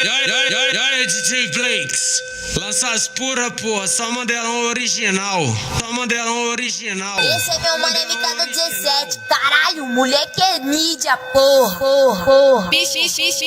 E aí, DJ Flakes, lança as pura, porra, só modelão original. Só modelão original. Esse é meu mano MK17, caralho, moleque é mídia, porra. Me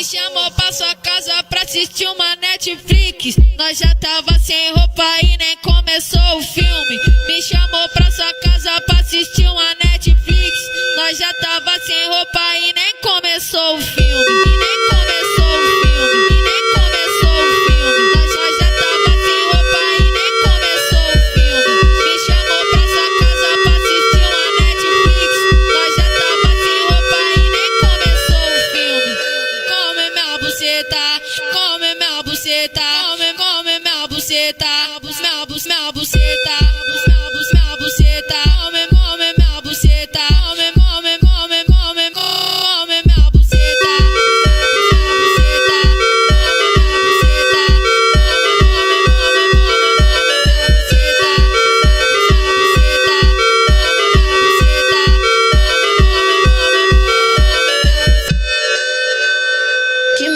chamou pra sua casa pra assistir uma Netflix. Nós já tava sem roupa e nem começou o filme. Me chamou pra sua casa pra assistir uma Netflix. Nós já tava sem roupa e nem começou o filme. E nem começou o filme. E nem começou o filme. Nós já tava sem roupa e nem começou o filme. Me chamou pra sua casa pra assistir uma Netflix. Nós já tava sem roupa e nem começou o filme. Come minha buceta, come minha buceta, come minha buceta, minha buceta, minha buceta, minha buceta, come minha buceta, come minha buceta,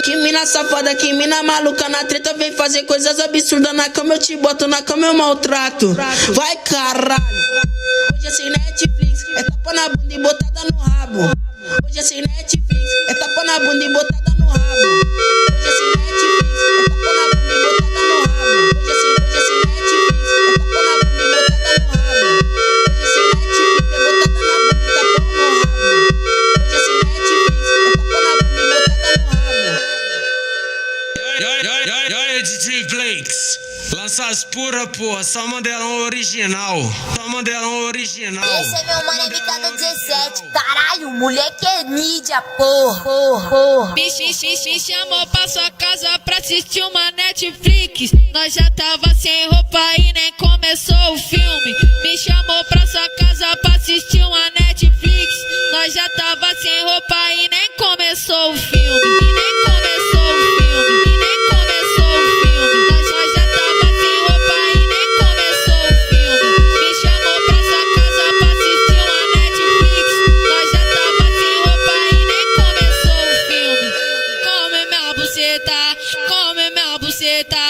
Que mina safada, que mina maluca na treta, vem fazer coisas absurdas na cama, eu te boto na cama, eu maltrato. Vai caralho. Hoje é sem Netflix, é tapa na bunda e botada no rabo. Hoje é sem Netflix, é tapa na bunda e botada no rabo. Hoje é sem Netflix, é tapa na bunda e botada no rabo. Hoje é sem Netflix, é tapa na bunda e botada no rabo. Hoje é sem Netflix, é botada na bunda e tapão no rabo. Hoje é sem Netflix, é tapa na bunda e botada no rabo. E aí, DJ Flakes, lança as pura, porra, só modelão original. Só modelão original. Esse é meu mano MK17, caralho, moleque é mídia, porra. Me chamou pra sua casa pra assistir uma Netflix. Nós já tava sem roupa e nem começou o filme. Me chamou pra sua casa pra assistir uma Netflix. Nós já tava sem roupa e nem começou o filme. E nem começou o filme. E nem começou o filme. Nós já tava sem roupa e nem começou o filme. Me chamou pra sua casa pra assistir uma Netflix. Nós já tava sem roupa e nem começou o filme. Come minha buceta, come minha buceta,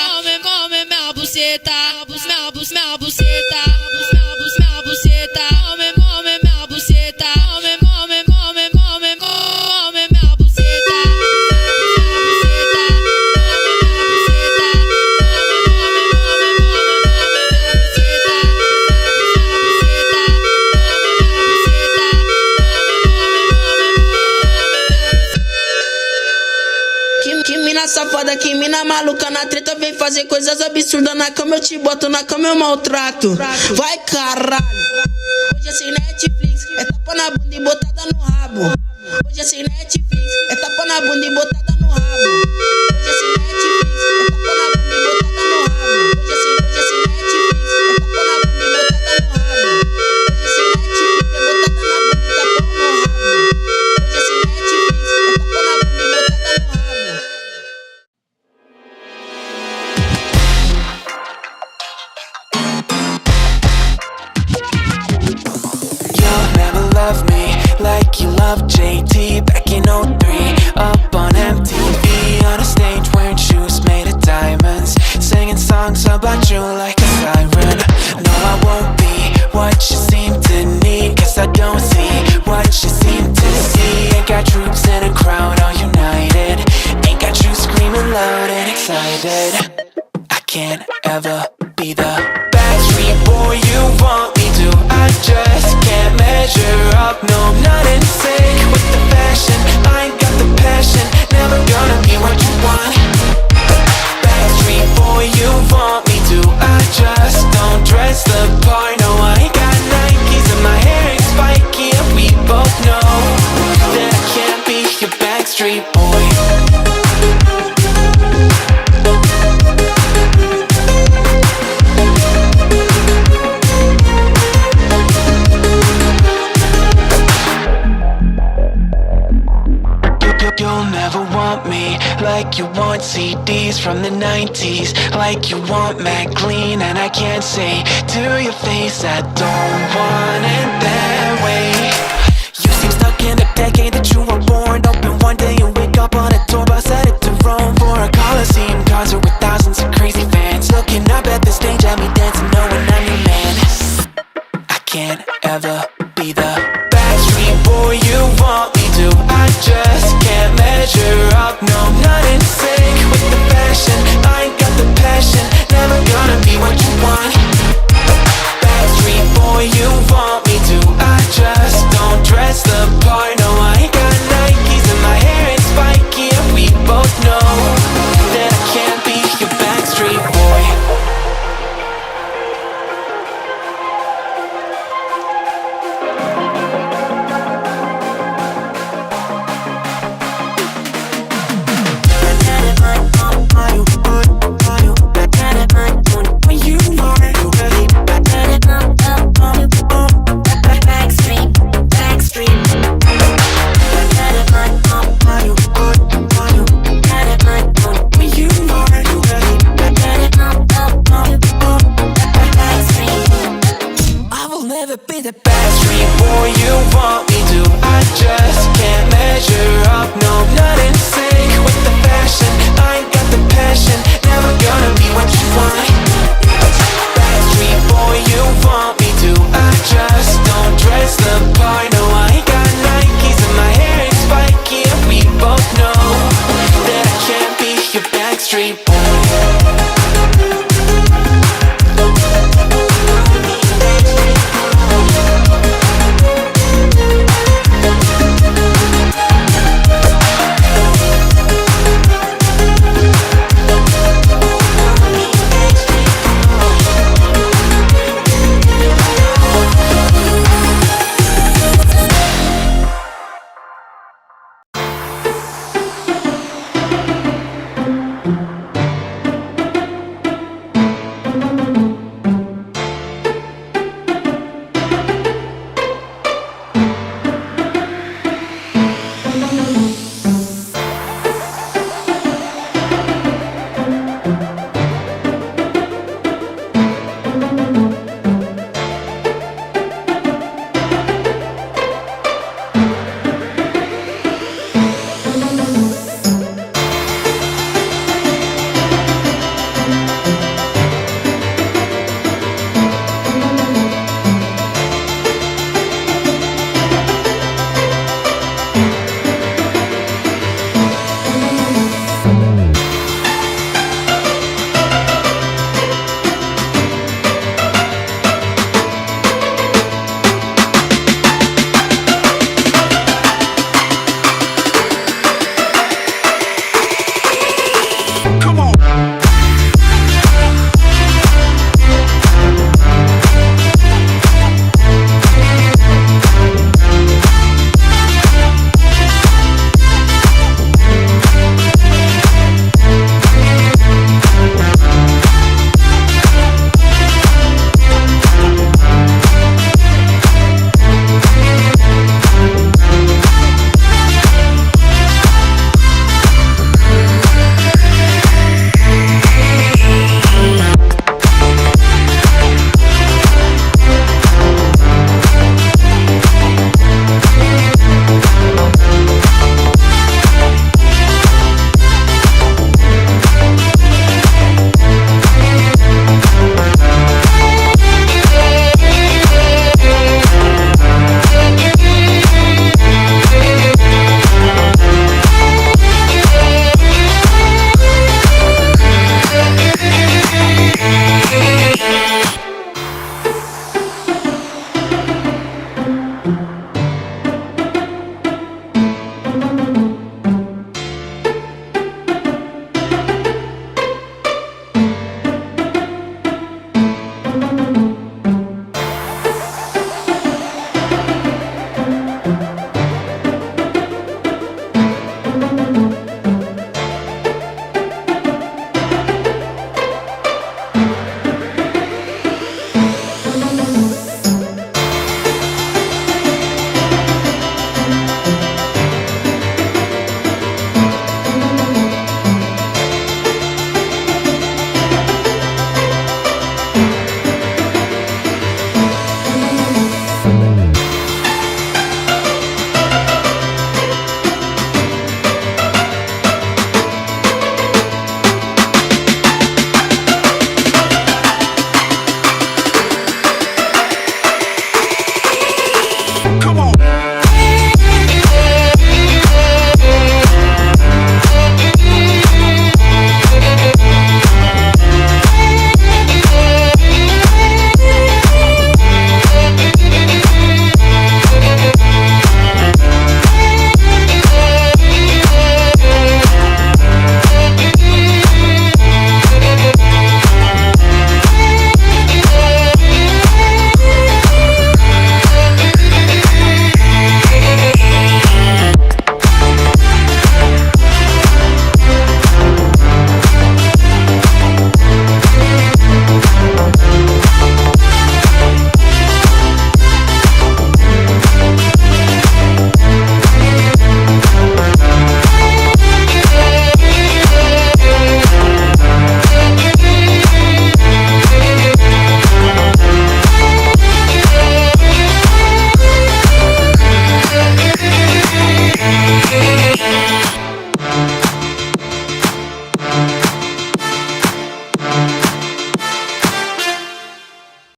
come minha buceta, minha buceta, minha buceta, minha buceta, come minha buceta, come minha buceta. Que mina safada, que mina maluca na treta, vem fazer coisas absurdas na cama, eu te boto na cama, eu maltrato. Vai caralho. Hoje é sem Netflix, é tapa na bunda e botada no rabo. Hoje é sem Netflix, é tapa na bunda e botada no rabo. Hoje é sem Netflix, é tapa na bunda e botada no rabo. Hoje é sem Netflix, é tapa na bunda e botada no rabo. Hoje é sem Netflix, é botada na bunda e tapão no rabo. Hoje é sem Netflix, é tapa na bunda e botada no rabo. You'll never love me like you love JT back in 03. Up on MTV on a stage wearing shoes made of diamonds, singing songs about you like a siren. No, I won't be what you seem to need, cause I don't see what you seem to see. Ain't got troops in a crowd all united, ain't got you screaming loud and excited. I can't ever be the Backstreet boy you want me to. I just can't measure up, no, I'm not in sync with the fashion. I ain't got the passion, never gonna be what you want. Backstreet boy you want me to. I just don't dress the part, no, I ain't got Nikes and my hair ain't spiky, and we both know that I can't be your Backstreet boy. You'll never want me like you want CDs from the 90s, like you want Mac Clean, and I can't say to your face I don't want it that way. You seem stuck in the decade that you were born. Open one day and wake up on a tour bus headed to Rome for a college Backstreet Boys.